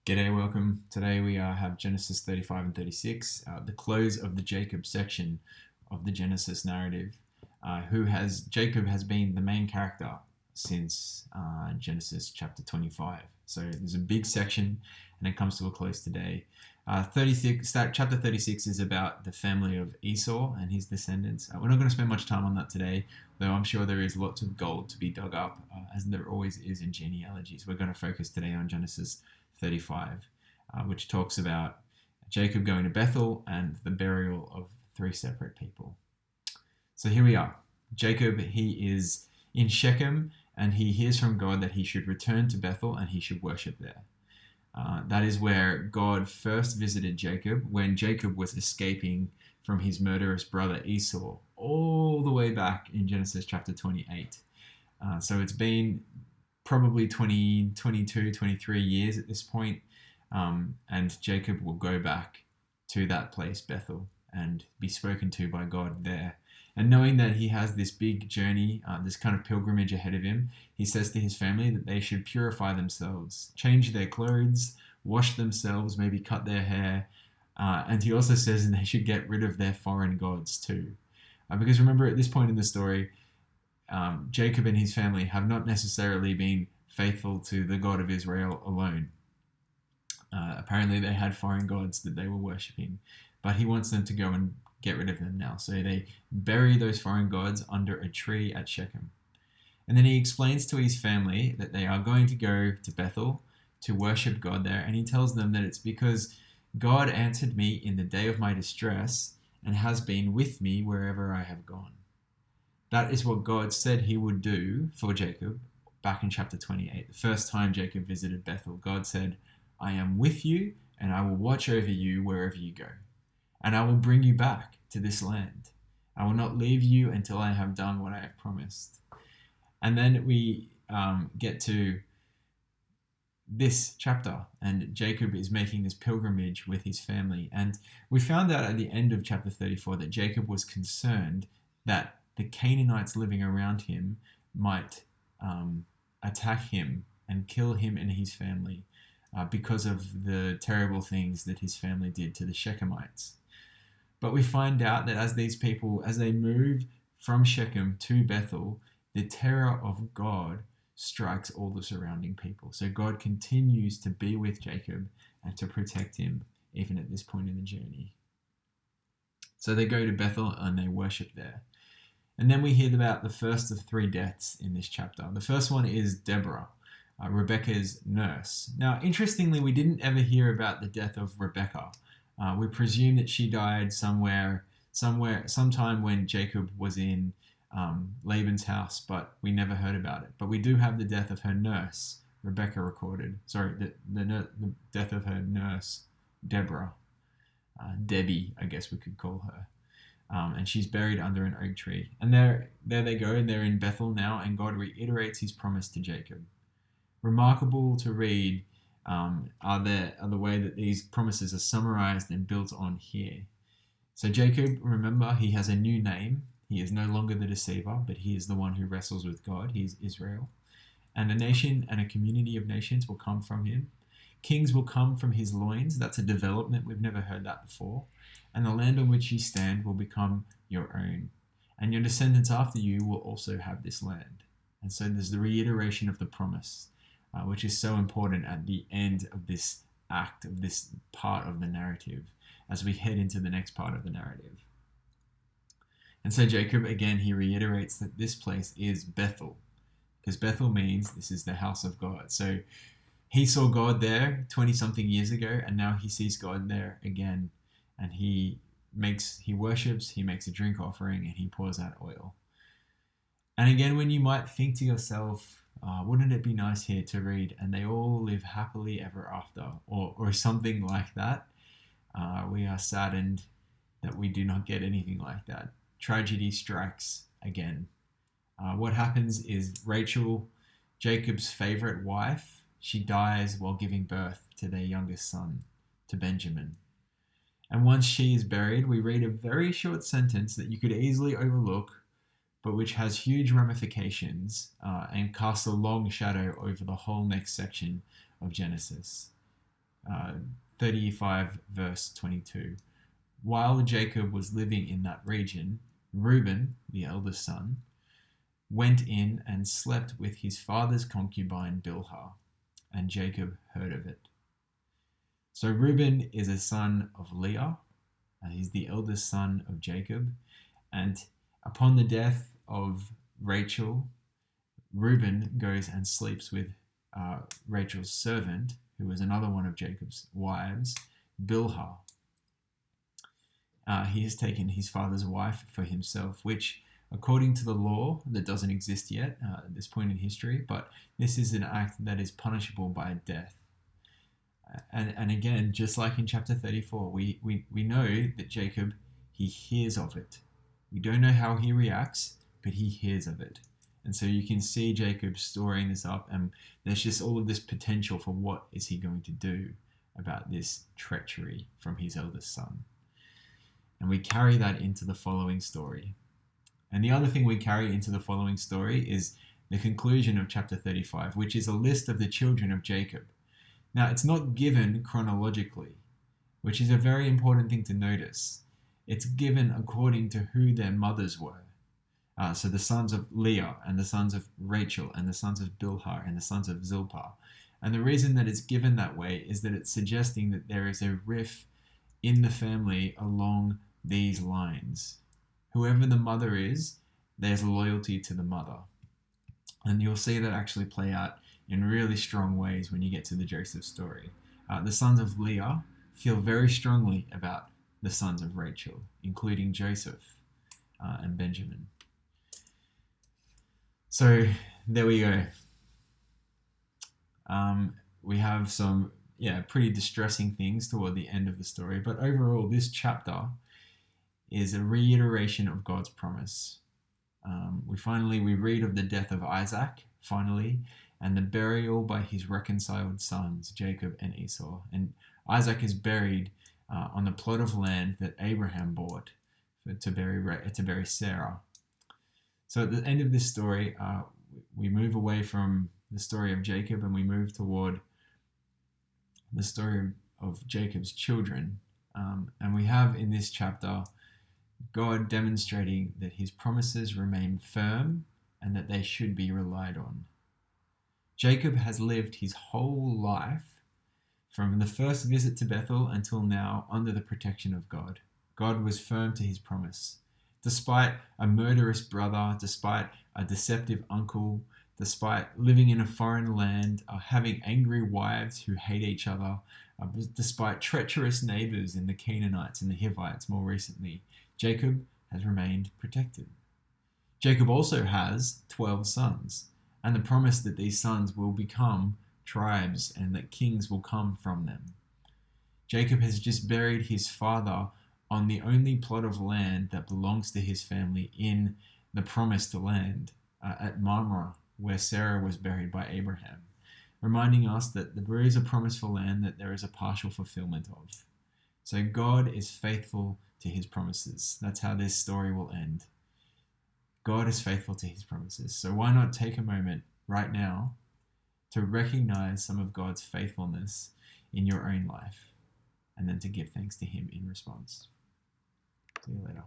G'day, welcome. Today we have Genesis 35 and 36, the close of the Jacob section of the Genesis narrative. Jacob has been the main character since Genesis chapter 25. So there's a big section, and it comes to a close today. Chapter 36 is about the family of Esau and his descendants. We're not going to spend much time on that today, though I'm sure there is lots of gold to be dug up, as there always is in genealogies. We're going to focus today on Genesis 35, which talks about Jacob going to Bethel and the burial of three separate people. So here we are. Jacob, he is in Shechem, and he hears from God that he should return to Bethel and he should worship there. That is where God first visited Jacob when Jacob was escaping from his murderous brother Esau, all the way back in Genesis chapter 28. So it's been probably 20, 22, 23 years at this point, and Jacob will go back to that place, Bethel, and be spoken to by God there. And knowing that he has this big journey, this kind of pilgrimage ahead of him, he says to his family that they should purify themselves, change their clothes, wash themselves, maybe cut their hair, and he also says that they should get rid of their foreign gods too. Because remember, at this point in the story, Jacob and his family have not necessarily been faithful to the God of Israel alone. Apparently they had foreign gods that they were worshipping, but he wants them to go and get rid of them now. So they bury those foreign gods under a tree at Shechem. And then he explains to his family that they are going to go to Bethel to worship God there, and he tells them that it's because God answered me in the day of my distress and has been with me wherever I have gone. That is what God said he would do for Jacob back in chapter 28. The first time Jacob visited Bethel, God said, I am with you and I will watch over you wherever you go. And I will bring you back to this land. I will not leave you until I have done what I have promised. And then we get to this chapter, and Jacob is making this pilgrimage with his family. And we found out at the end of chapter 34 that Jacob was concerned that the Canaanites living around him might attack him and kill him and his family because of the terrible things that his family did to the Shechemites. But we find out that as these people, as they move from Shechem to Bethel, the terror of God strikes all the surrounding people. So God continues to be with Jacob and to protect him even at this point in the journey. So they go to Bethel and they worship there. And then we hear about the first of three deaths in this chapter. The first one is Deborah, Rebecca's nurse. Now, interestingly, we didn't ever hear about the death of Rebecca. We presume that she died sometime when Jacob was in Laban's house, but we never heard about it. But we do have the death of her nurse, Rebecca, recorded. Sorry, the death of her nurse, Deborah. Debbie, I guess we could call her. And she's buried under an oak tree. And there they go, and they're in Bethel now, and God reiterates his promise to Jacob. Remarkable to read are the way that these promises are summarized and built on here. So Jacob, remember, he has a new name. He is no longer the deceiver, but he is the one who wrestles with God. He is Israel. And a nation and a community of nations will come from him. Kings will come from his loins. That's a development. We've never heard that before. And the land on which you stand will become your own. And your descendants after you will also have this land. And so there's the reiteration of the promise, which is so important at the end of this act, of this part of the narrative, as we head into the next part of the narrative. And so Jacob, again, he reiterates that this place is Bethel, because Bethel means this is the house of God. So he saw God there 20-something years ago, and now he sees God there again. And he worships, he makes a drink offering, and he pours out oil. And again, when you might think to yourself, wouldn't it be nice here to read, and they all live happily ever after, or something like that, we are saddened that we do not get anything like that. Tragedy strikes again. What happens is Rachel, Jacob's favorite wife, she dies while giving birth to their youngest son, to Benjamin. And once she is buried, we read a very short sentence that you could easily overlook, but which has huge ramifications and casts a long shadow over the whole next section of Genesis. 35 verse 22. While Jacob was living in that region, Reuben, the eldest son, went in and slept with his father's concubine Bilhah, and Jacob heard of it. So Reuben is a son of Leah. He's the eldest son of Jacob. And upon the death of Rachel, Reuben goes and sleeps with Rachel's servant, who was another one of Jacob's wives, Bilhah. He has taken his father's wife for himself, which, according to the law, that doesn't exist yet at this point in history, but this is an act that is punishable by death. And again, just like in chapter 34, we know that Jacob, he hears of it. We don't know how he reacts, but he hears of it. And so you can see Jacob storing this up, and there's just all of this potential for what is he going to do about this treachery from his eldest son. And we carry that into the following story. And the other thing we carry into the following story is the conclusion of chapter 35, which is a list of the children of Jacob. Now, it's not given chronologically, which is a very important thing to notice. It's given according to who their mothers were. So the sons of Leah, and the sons of Rachel, and the sons of Bilhah, and the sons of Zilpah. And the reason that it's given that way is that it's suggesting that there is a rift in the family along these lines. Whoever the mother is, there's loyalty to the mother. And you'll see that actually play out in really strong ways when you get to the Joseph story. The sons of Leah feel very strongly about the sons of Rachel, including Joseph and Benjamin. So there we go. We have some pretty distressing things toward the end of the story, but overall this chapter is a reiteration of God's promise. We read of the death of Isaac, finally, and the burial by his reconciled sons, Jacob and Esau. And Isaac is buried on the plot of land that Abraham bought to bury Sarah. So at the end of this story, we move away from the story of Jacob and we move toward the story of Jacob's children. And we have in this chapter God demonstrating that his promises remain firm and that they should be relied on. Jacob has lived his whole life from the first visit to Bethel until now under the protection of God. God was firm to his promise. Despite a murderous brother, despite a deceptive uncle, despite living in a foreign land, having angry wives who hate each other, despite treacherous neighbors in the Canaanites and the Hivites more recently, Jacob has remained protected. Jacob also has 12 sons, and the promise that these sons will become tribes and that kings will come from them. Jacob has just buried his father on the only plot of land that belongs to his family in the promised land at Mamre, where Sarah was buried by Abraham, reminding us that there is a promise for land that there is a partial fulfillment of. So God is faithful to his promises. That's how this story will end. God is faithful to his promises. So why not take a moment right now to recognize some of God's faithfulness in your own life and then to give thanks to him in response. See you later.